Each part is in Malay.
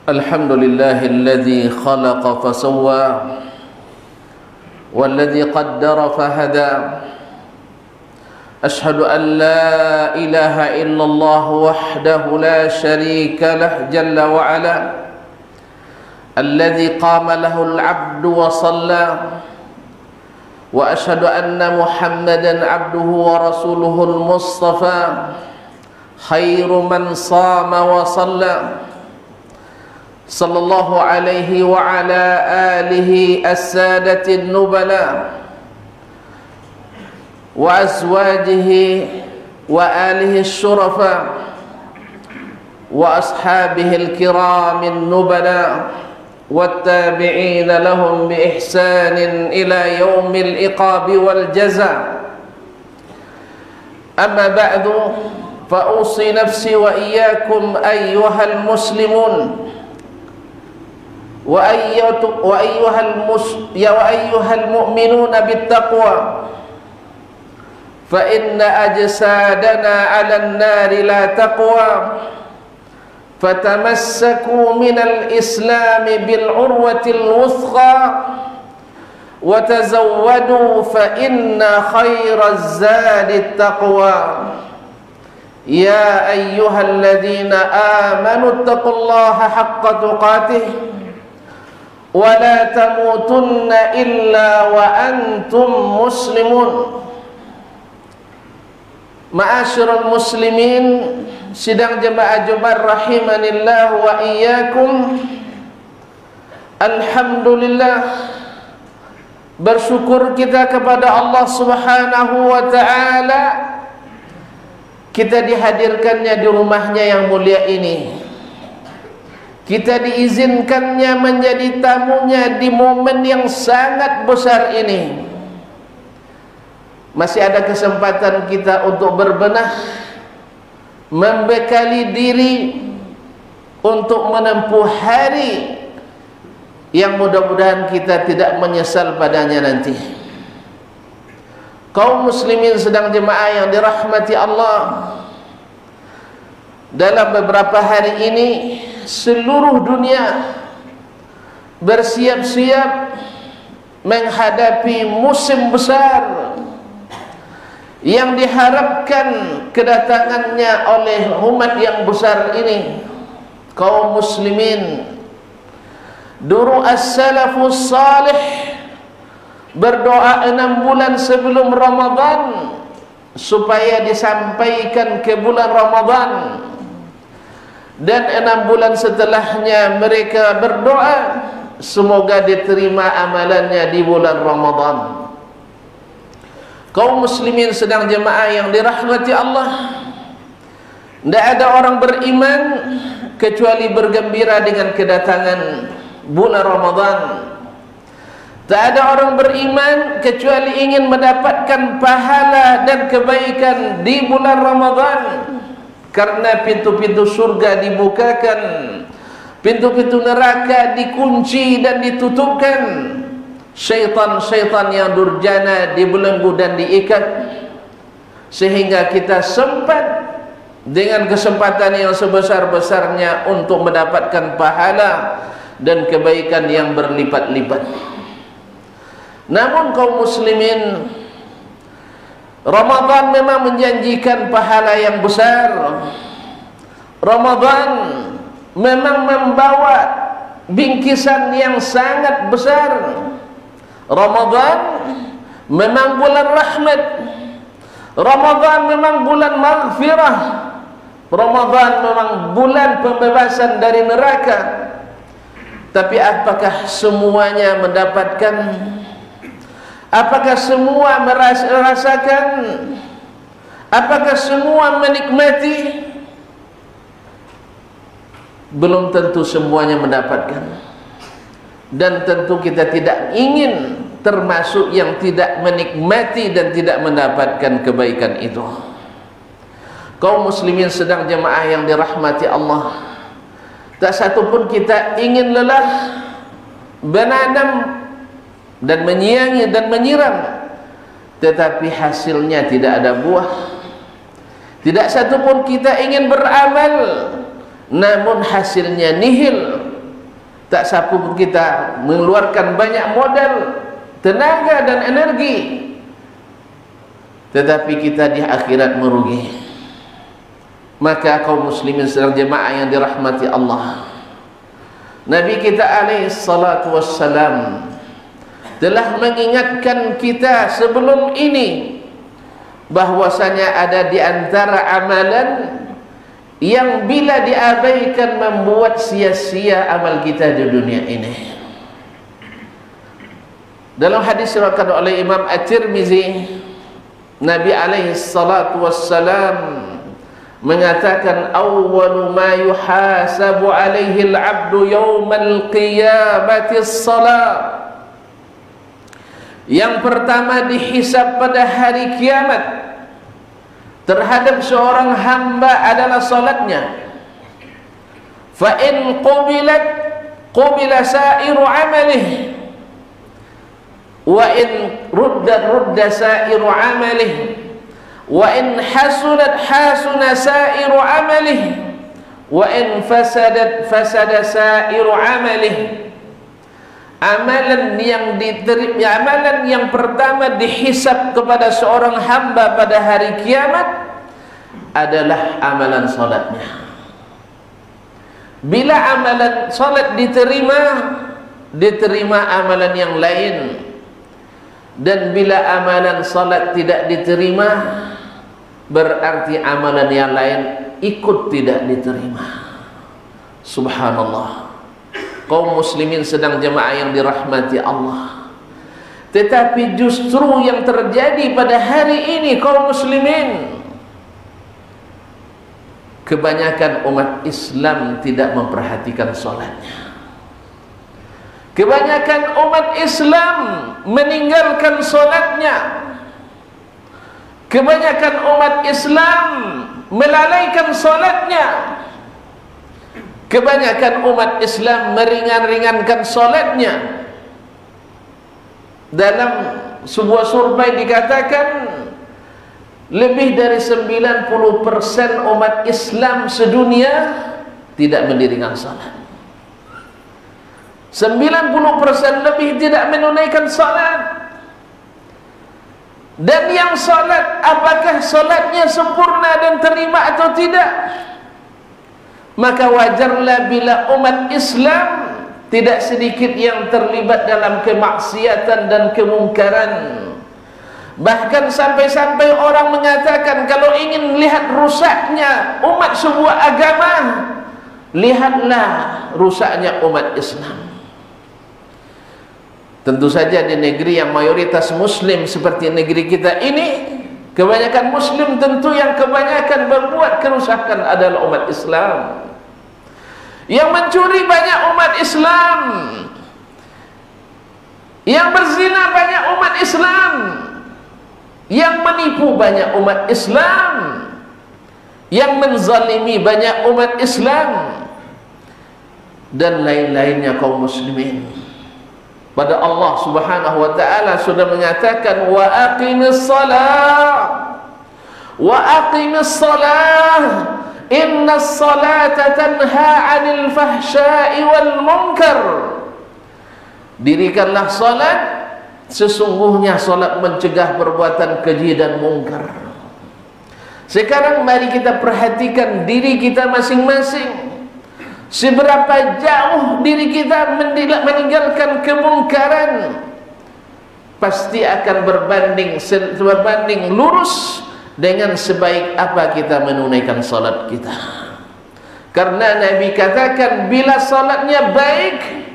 الحمد لله الذي خلق فسوى والذي قدر فهدى أشهد أن لا إله إلا الله وحده لا شريك له جل وعلا الذي قام له العبد وصلى وأشهد أن محمدا عبده ورسوله المصطفى خير من صام وصلى صلى الله عليه وعلى آله السادة النبلاء وأزواجه وآله الشرفاء وأصحابه الكرام النبلاء والتابعين لهم بإحسان إلى يوم العقاب والجزاء أما بعد فأوصي نفسي وإياكم أيها المسلمون وأيها المؤمنون بالتقوى فإن أجسادنا على النار لا تقوى فتمسكوا من الإسلام بالعروة الوثقى وتزودوا فإن خير الزاد التقوى يا أيها الذين آمنوا اتقوا الله حق تقاته ولا تموتن إلا وأنتم مسلمون. Ma'asyiral muslimin, sidang jemaah Jumat rahimanillah wa iyyakum. Alhamdulillah, bersyukur kita kepada Allah Subhanahu wa taala, kita dihadirkannya di rumahnya yang mulia ini. Kita diizinkannya menjadi tamunya di momen yang sangat besar ini. Masih ada kesempatan kita untuk berbenah, membekali diri untuk menempuh hari yang mudah-mudahan kita tidak menyesal padanya nanti. Kaum muslimin sedang jemaah yang dirahmati Allah, dalam beberapa hari ini seluruh dunia bersiap-siap menghadapi musim besar yang diharapkan kedatangannya oleh umat yang besar ini, kaum muslimin. Dulu as-salafus salih berdoa 6 bulan sebelum Ramadan supaya disampaikan ke bulan Ramadan, dan 6 bulan setelahnya mereka berdoa semoga diterima amalannya di bulan Ramadan. Kaum muslimin sedang jemaah yang dirahmati Allah, tidak ada orang beriman kecuali bergembira dengan kedatangan bulan Ramadan. Tak ada orang beriman kecuali ingin mendapatkan pahala dan kebaikan di bulan Ramadan, karena pintu-pintu surga dibukakan, pintu-pintu neraka dikunci dan ditutupkan, syaitan-syaitan yang durjana dibelenggu dan diikat, sehingga kita sempat dengan kesempatan yang sebesar-besarnya untuk mendapatkan pahala dan kebaikan yang berlipat-lipat. Namun kaum muslimin, Ramadan memang menjanjikan pahala yang besar. Ramadan memang membawa bingkisan yang sangat besar. Ramadan memang bulan rahmat. Ramadan memang bulan maghfirah. Ramadan memang bulan pembebasan dari neraka. Tapi apakah semuanya mendapatkan? Apakah semua merasakan? Apakah semua menikmati? Belum tentu semuanya mendapatkan. Dan tentu kita tidak ingin termasuk yang tidak menikmati dan tidak mendapatkan kebaikan itu. Kaum muslimin sedang jemaah yang dirahmati Allah, tak satu pun kita ingin lelah menanam dan menyiangi dan menyiram, tetapi hasilnya tidak ada buah. Tidak satu pun kita ingin beramal, namun hasilnya nihil, tak sapu pun kita mengeluarkan banyak modal, tenaga dan energi, tetapi kita di akhirat merugi. Maka kaum muslimin sedang jemaah yang dirahmati Allah, Nabi kita alaihi salatu wassalam telah mengingatkan kita sebelum ini bahwasanya ada di antara amalan yang bila diabaikan membuat sia-sia amal kita di dunia ini. Dalam hadis diriwayatkan oleh Imam At-Tirmizi, Nabi alaihi salatu wassalam mengatakan, awwalu ma yuhasabu alaihi al-'abdu yawmal qiyamati as-salat. Yang pertama dihisab pada hari kiamat terhadap seorang hamba adalah salatnya. Fa in qubilat qubila sa'iru 'amalihi wa in rudda sa'iru 'amalihi wa in hasunat hasuna sa'iru 'amalihi wa in fasadat fasada sa'iru 'amalihi. Amalan yang pertama dihisab kepada seorang hamba pada hari kiamat adalah amalan salatnya. Bila amalan salat diterima amalan yang lain, dan bila amalan salat tidak diterima, berarti amalan yang lain ikut tidak diterima. Subhanallah. Kaum muslimin sedang jemaah yang dirahmati Allah, tetapi justru yang terjadi pada hari ini kaum muslimin, kebanyakan umat Islam tidak memperhatikan salatnya. Kebanyakan umat Islam meninggalkan salatnya. Kebanyakan umat Islam melalaikan salatnya. Kebanyakan umat Islam meringan-ringankan salatnya. Dalam sebuah survei dikatakan lebih dari 90% umat Islam sedunia tidak mendirikan salat. 90% lebih tidak menunaikan salat. Dan yang salat, apakah salatnya sempurna dan terima atau tidak? Maka wajarlah bila umat Islam tidak sedikit yang terlibat dalam kemaksiatan dan kemungkaran. Bahkan sampai-sampai orang mengatakan, kalau ingin lihat rusaknya umat sebuah agama, lihatlah rusaknya umat Islam. Tentu saja di negeri yang mayoritas muslim seperti negeri kita ini, kebanyakan muslim tentu yang kebanyakan berbuat kerusakan adalah umat Islam. Yang mencuri banyak umat Islam, yang berzina banyak umat Islam, yang menipu banyak umat Islam, yang menzalimi banyak umat Islam, dan lain-lainnya kaum muslimin. Pada Allah Subhanahu wa taala sudah menyatakan, wa aqimis salah wa aqimis salah innas salata tanha 'anil fahsya'i wal munkar. Dirikanlah salat, sesungguhnya salat mencegah perbuatan keji dan mungkar. Sekarang mari kita perhatikan diri kita masing-masing. Seberapa jauh diri kita meninggalkan kemungkaran, pasti akan berbanding lurus dengan sebaik apa kita menunaikan salat kita. Karena Nabi katakan, bila salatnya baik,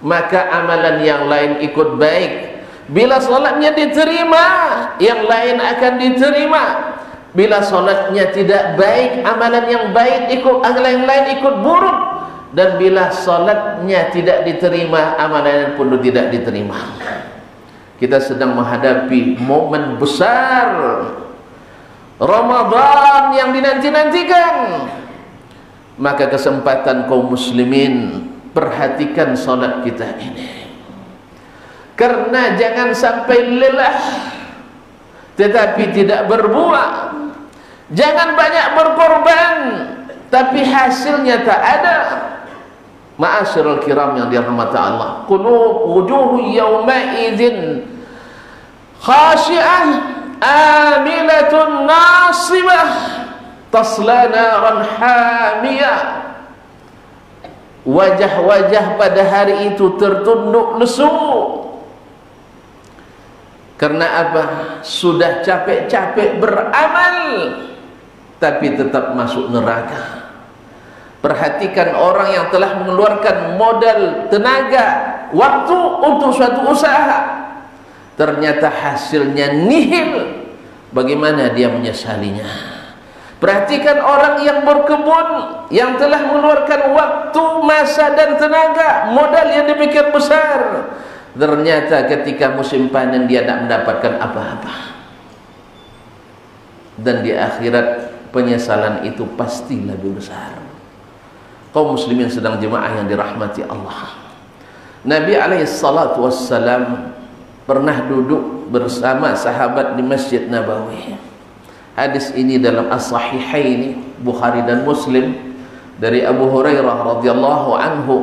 maka amalan yang lain ikut baik. Bila salatnya diterima, yang lain akan diterima. Bila salatnya tidak baik, amalan yang baik amalan yang lain ikut buruk. Dan bila salatnya tidak diterima, amalan pun tidak diterima. Kita sedang menghadapi momen besar Ramadan yang dinanti-nantikan. Maka kesempatan kaum muslimin, perhatikan salat kita ini. Karena jangan sampai lelah tetapi tidak berbuah. Jangan banyak berkorban tapi hasilnya tak ada. Ma'asyiral kiram yang dirahmati Allah, qulub wujuhu yawma idzin khashi'ah amilatun nasibah tasla naran hamiyah. Wajah-wajah pada hari itu tertunduk lesu. Karena apa? Sudah capek-capek beramal tapi tetap masuk neraka. Perhatikan orang yang telah mengeluarkan modal, tenaga, waktu untuk suatu usaha, ternyata hasilnya nihil. Bagaimana dia menyesalinya? Perhatikan orang yang berkebun, yang telah mengeluarkan waktu, masa dan tenaga, modal yang demikian besar, ternyata ketika musim panen dia tidak mendapatkan apa-apa. Dan di akhirat penyesalan itu pasti lebih besar. Kaum muslimin sedang jemaah yang dirahmati Allah, Nabi SAW pernah duduk bersama sahabat di Masjid Nabawi. Hadis ini dalam As-Sahihaini, Bukhari dan Muslim, dari Abu Hurairah radhiyallahu anhu.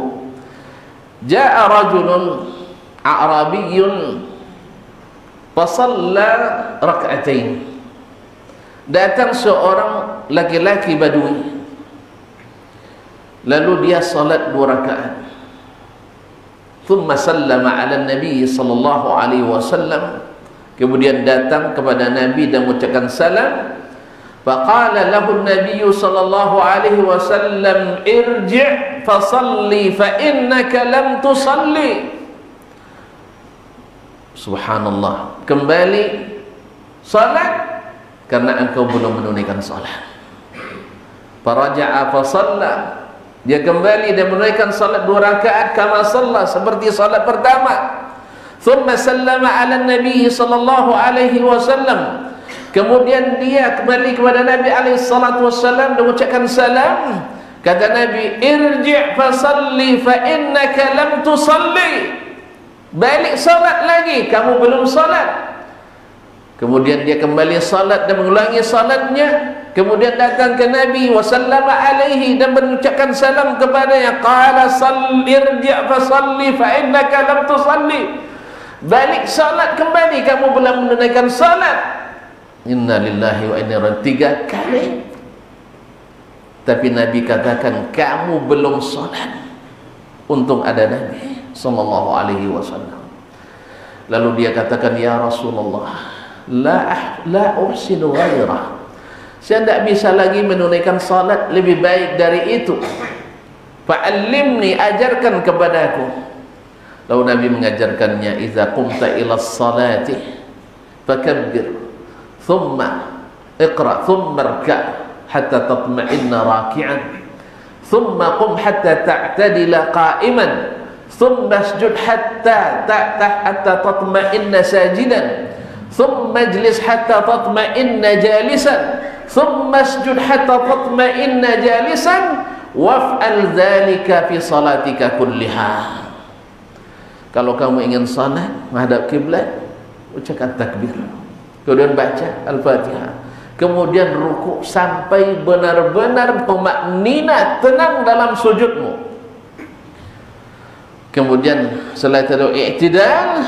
Ja'a rajulun a'rabiyyun fasalla rak'atain. Datang seorang laki-laki Badui, lalu dia salat 2 rakaat. Thumma sallama ala Nabi sallallahu alaihi wasallam. Kemudian datang kepada Nabi dan mengucapkan salam. Faqala lahu Nabi sallallahu alaihi wasallam, irji' fa salli fa innaka lam tusalli. Subhanallah, kembali salat karena engkau belum menunaikan salat. Faraja'a fa shalla, dia kembali dan menunaikan salat 2 rakaat kama shalla, seperti salat pertama. Thumma sallama ala Nabi sallallahu alaihi wasallam. Kemudian dia kembali kepada Nabi alaihi salatu wasallam dan mengucapkan salam. Kata Nabi, irji' fa salli fa innaka lam tusalli. Balik salat lagi, kamu belum salat. Kemudian dia kembali salat dan mengulangi salatnya. Kemudian datang ke Nabi wasallama alaihi dan mengucapkan salam kepadanya. Qala irji' fa salli fa innaka lam tusalli. Balik salat kembali, kamu belum menunaikan salat. Inna lillahi wa inna ilaihi raji'un. 3 kali. Tapi Nabi katakan kamu belum salat. Untung ada Nabi sallallahu alaihi wasallam. Lalu dia katakan, ya Rasulullah, la uhsinu ghairah. Saya tidak bisa lagi menunaikan salat lebih baik dari itu. Fa'allimni, ajarkan kepadaku. Lalu Nabi mengajarkannya, idza qumta ila salati fakabbir, thumma iqra, thumma irka' hatta tatma'inna raki'an, thumma qum hatta ta'tadila qa'iman, thumma isjud hatta tatma'inna sajidan, thumma ijlis hatta tatma'inna jalisan, thumma isjud hatta tatma'inna jalisan, waf'al dzalika fi salatika kulliha. Kalau kamu ingin salat menghadap kiblat, ucapkan takbir, kemudian baca Al-Fatihah, kemudian rukuk sampai benar-benar tumakninah, tenang dalam sujudmu. Kemudian setelah itu i'tidal,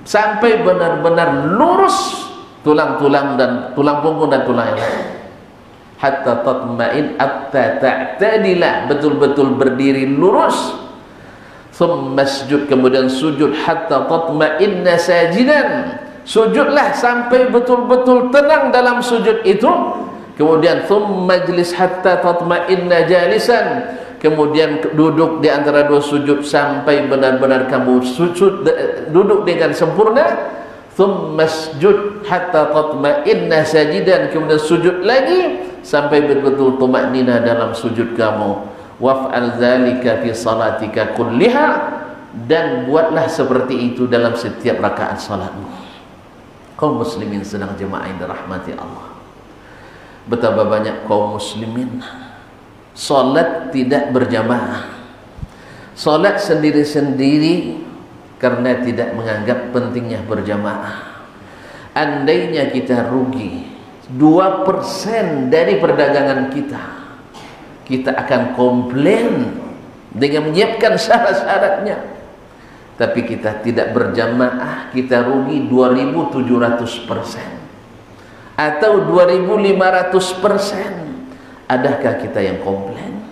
sampai benar-benar lurus tulang-tulang dan tulang punggung dan tulang yang lain. Hatta tatma'in, hatta ta'tadila, betul-betul berdiri lurus. Thumma sujud, kemudian sujud hatta tatma'inna sajidan, sujudlah sampai betul-betul tenang dalam sujud itu. Kemudian thumma ijlis hatta tatma'inna jalisan, kemudian duduk di antara 2 sujud sampai benar-benar kamu sujud duduk dengan sempurna. Thumma sujud hatta tatma'inna sajidan, kemudian sujud lagi sampai betul-betul tumakninah dalam sujud kamu. Waf'al dzalika fi salatika kulliha, dan buatlah seperti itu dalam setiap rakaat salatmu. Kaum muslimin sedang jemaah yang dirahmati Allah, betapa banyak kaum muslimin salat tidak berjamaah, salat sendiri-sendiri karena tidak menganggap pentingnya berjamaah. Andainya kita rugi 2% dari perdagangan kita, kita akan komplain dengan menyiapkan syarat-syaratnya, tapi kita tidak berjamaah, kita rugi 2700% atau 2500%. Adakah kita yang komplain?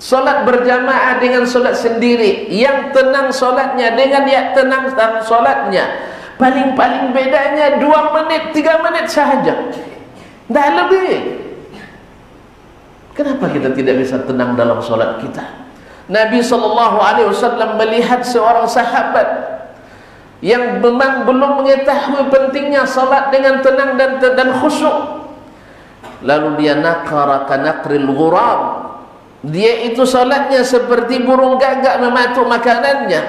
Solat berjamaah dengan solat sendiri, yang tenang solatnya dengan yang tenang solatnya, paling-paling bedanya 2 menit, 3 menit sahaja, dah lebih. Kenapa kita tidak bisa tenang dalam solat kita? Nabi SAW melihat seorang sahabat yang memang belum mengetahui pentingnya solat dengan tenang dan khusyuk. Lalu dia naqara kanaqril ghurab, dia itu salatnya seperti burung gagak mematuk makanannya.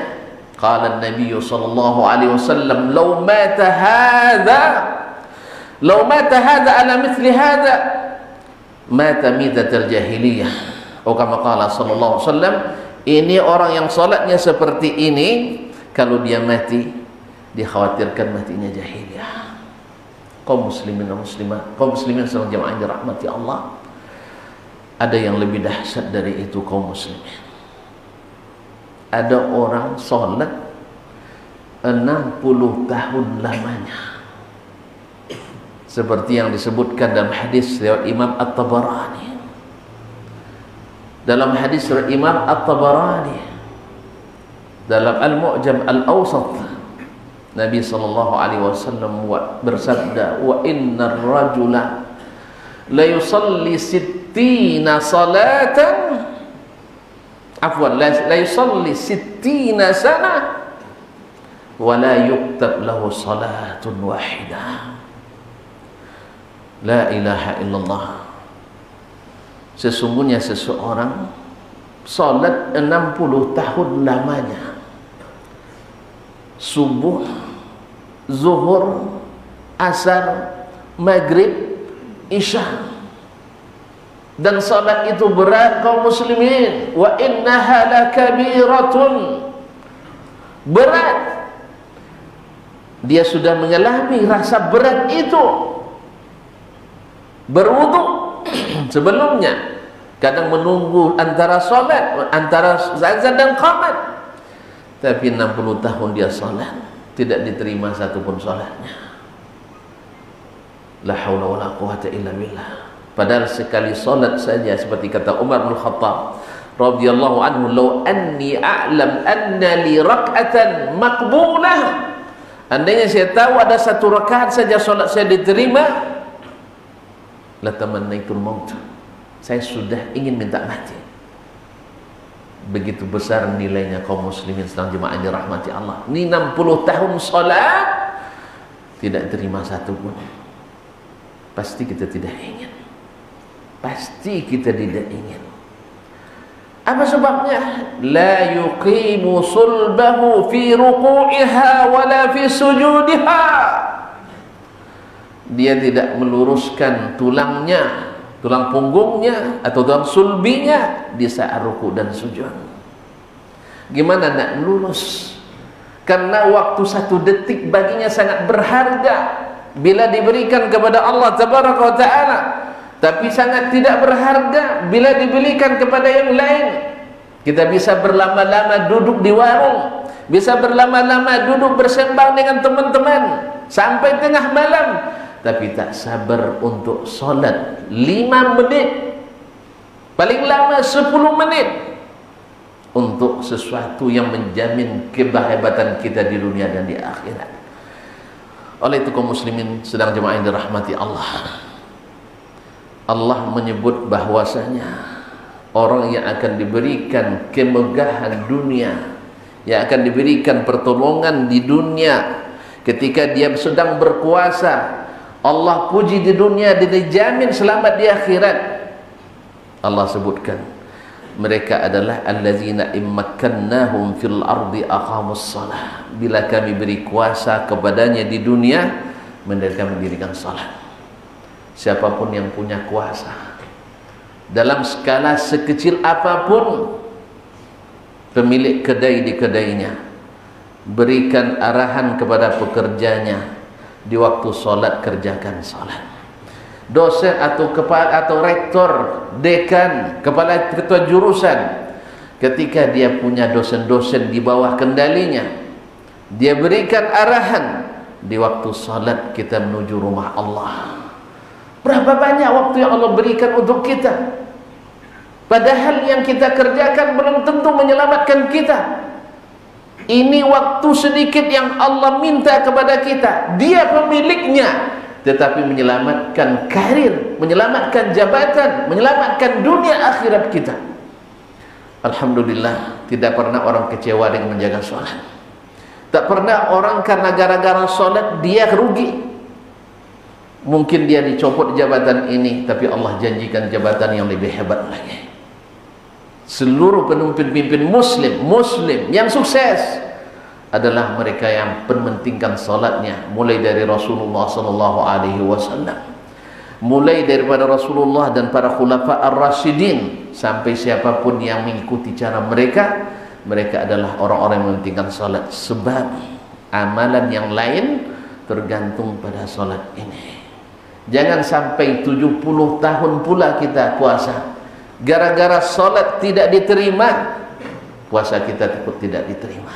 Qala an-nabiy sallallahu alaihi wasallam, law mata hadha ala mithli hadha mata midatal jahiliyah. Oh, kama qala sallallahu alaihi wasallam, ini orang yang salatnya seperti ini, kalau dia mati dikhawatirkan matinya jahiliyah. Kaum muslimin dan muslimat, kaum muslimin sedang jamaah dirahmati Allah, ada yang lebih dahsyat dari itu kaum muslimin. Ada orang sholat 60 tahun lamanya, seperti yang disebutkan dalam hadis riwayat Imam At-Tabarani. Dalam hadis riwayat Imam At-Tabarani dalam Al-Mu'jam Al-Awsat, Nabi SAW bersabda, wa innar rajula la yusalli sittina salatan, afwan, la yusalli sittina sana wa la yuktab lahu salatun wahidah. La ilaha illallah. Sesungguhnya seseorang salat 60 tahun lamanya, subuh, zuhur, asar, maghrib, isya, dan salat itu berat kaum muslimin. Wa innaha lakabiratun, berat. Dia sudah mengalami rasa berat itu. Berwudu sebelumnya, kadang menunggu antara salat, antara azan dan qamat, tapi 60 tahun dia salat, tidak diterima satupun salatnya. La haula wala quwwata illa billah. Padahal sekali salat saja, seperti kata Umar bin Khattab radhiyallahu anhu, law anni a'lam anna li rak'atan maqbulah, andainya saya tahu ada satu rakaat saja salat saya diterima, la tamannaitul maut, saya sudah ingin minta mati. Begitu besar nilainya kaum muslimin sedang jemaah dirahmati Allah. Ini 60 tahun salat tidak terima satu pun. Pasti kita tidak ingin. Pasti kita tidak ingin. Apa sebabnya? La yuqimu sulbahu fi ruku'iha wala fi sujudiha. Dia tidak meluruskan tulangnya, tulang punggungnya atau tulang sulbinya di saat ruku dan sujud. Gimana nak lurus? Karena waktu 1 detik baginya sangat berharga bila diberikan kepada Allah Tabaraka wa Ta'ala, tapi sangat tidak berharga bila diberikan kepada yang lain. Kita bisa berlama-lama duduk di warung, bisa berlama-lama duduk bersembang dengan teman-teman sampai tengah malam, tapi tak sabar untuk solat 5 menit, paling lama 10 menit, untuk sesuatu yang menjamin kehebatan kita di dunia dan di akhirat. Oleh itu kaum muslimin sedang jemaah yang dirahmati Allah, Allah menyebut bahwasanya orang yang akan diberikan kemegahan dunia, yang akan diberikan pertolongan di dunia ketika dia sedang berkuasa, Allah puji di dunia dan dijamin selamat di akhirat. Allah sebutkan mereka adalah allazina immakkannahum fil ardi aqamus shalah, bila kami beri kuasa kepadanya di dunia, mereka mendirikan salat. Siapapun yang punya kuasa dalam skala sekecil apapun, pemilik kedai di kedainya berikan arahan kepada pekerjanya, di waktu salat kerjakan salat. dosen atau kepala atau rektor, dekan, kepala ketua jurusan, ketika dia punya dosen-dosen di bawah kendalinya, dia berikan arahan di waktu salat kita menuju rumah Allah. Berapa banyak waktu yang Allah berikan untuk kita, padahal yang kita kerjakan belum tentu menyelamatkan kita. Ini waktu sedikit yang Allah minta kepada kita, dia pemiliknya, tetapi menyelamatkan karir, menyelamatkan jabatan, menyelamatkan dunia akhirat kita. Alhamdulillah, tidak pernah orang kecewa dengan menjaga sholat. Tak pernah orang karena gara-gara sholat dia rugi. Mungkin dia dicopot jabatan ini, tapi Allah janjikan jabatan yang lebih hebat lagi. Seluruh pemimpin muslim yang sukses adalah mereka yang mementingkan salatnya, mulai dari Rasulullah SAW, mulai daripada Rasulullah dan para khulafa ar-rasyidin sampai siapapun yang mengikuti cara mereka. Mereka adalah orang-orang yang mementingkan salat, sebab amalan yang lain tergantung pada salat ini. Jangan sampai 70 tahun pula kita puasa, gara-gara salat tidak diterima, puasa kita tidak diterima.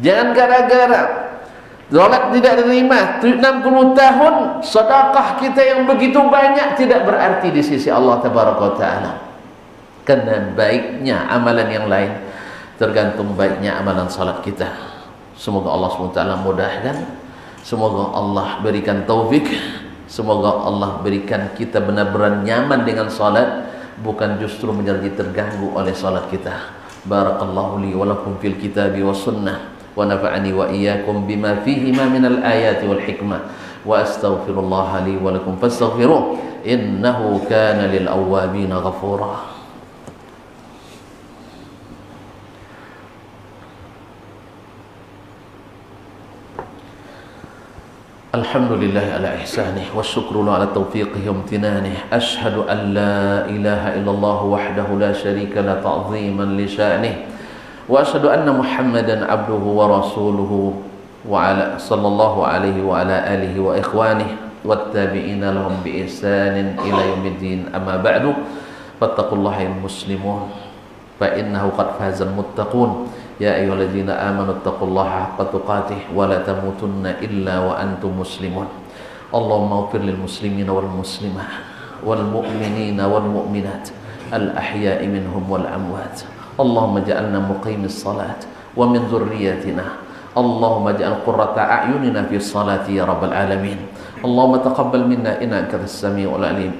Jangan gara-gara salat tidak diterima 60 tahun, sedekah kita yang begitu banyak tidak berarti di sisi Allah Tabaraka wa Ta'ala. Karena baiknya amalan yang lain tergantung baiknya amalan salat kita. Semoga Allah SWT mudahkan, semoga Allah berikan taufik, semoga Allah berikan kita benar-benar nyaman dengan salat, bukan justru menjadi terganggu oleh salat kita. Barakallahu li wa lakum fil kitabi was sunnah, wa nafa'ani wa iyyakum bima fihi ma minal ayati wal hikmah, wa astaghfirullah li wa lakum fastaghfiruh innahu kana lil awwabin ghafura. Alhamdulillah ala ihsanih wa syukru ala taufiqih wa imtinanih. Ashhadu an la ilaha illallah wahdahu la syarika la ta'ziman li sya'nih, wa ashhadu anna Muhammadan abduhu wa rasuluhu wa ala sallallahu alaihi wa ala alihi wa ikhwanihi wat tabi'ina lahum bi ihsanin ila yaumiddin. Amma ba'du, fattaqullaha ya muslimun fa innahu qad fazal muttaqun. Ya ayyuhalladzina amanu taqullaha haqqa tuqatih wa la tamutunna illa wa antum muslimun. Allahumma ighfir lil muslimina wal muslimat wal mu'minina wal mu'minat al ahya'i minhum wal amwat. Allahumma ja'alna muqimis salat wa min dhurriyyatina. Allahumma ja'al qurrata a'yunina fi salati ya rabbal alamin. Allahumma taqabbal minna innaka antas samiul alim.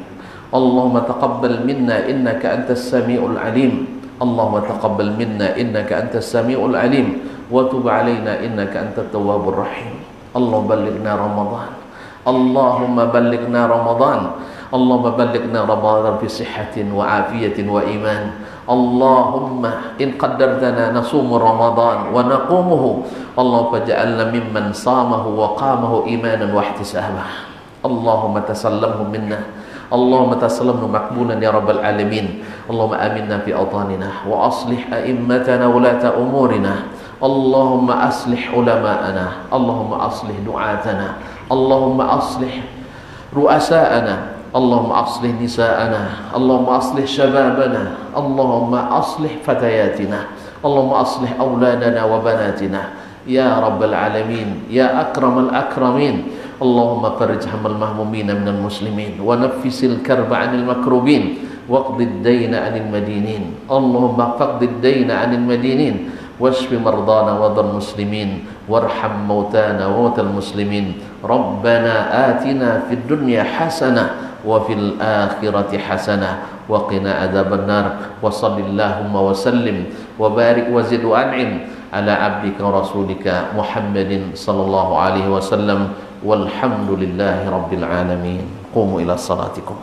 Allahumma taqabbal minna innaka antas samiul alim. Allahumma taqabbal minna innaka antas samiul alim wa tub alaina innaka antat tawwabur rahim. Allahumma ballighna Ramadan. Allahumma ballighna Ramadan. Allahumma ballighna Ramadan fi sihhatin wa afiyatin wa iman. Allahumma in qaddartana nasumu Ramadan wa naqumuhu, Allahumma faj'alna mimman samahu wa qamahu imanan wa ihtisaba. Allahumma tasallamhu minna. Allahumma tasallamhu maqbulan ya rabbal alamin. Allahumma aminna fi awtanina wa aslih a'immatana wa ulata umurina. Allahumma aslih ulama'ana. Allahumma aslih du'atana. Allahumma aslih ru'asa'ana. Allahumma aslih nisa'ana. Allahumma aslih syababana. Allahumma aslih fatayatina. Allahumma aslih awladana wa banatina ya rabbal alamin ya akramal akramin. Allahumma farij hammal mahmumina minal muslimin wa naffisil karba 'anil makrubin waqdid dayna 'anil madinin. Allahumma faqdid dayna 'anil madinin washfi mardana wa dhal muslimin warham mautana wa mautal muslimin. Rabbana atina fid dunya hasanah wa fil akhirati hasanah wa qina adzabannar. Wa shallallahumma wa sallim wa barik wa zid wa an'im ala abdika rasulika Muhammadin sallallahu alaihi wasallam. Walhamdulillahi rabbil alamin. Qumu ila salatikum.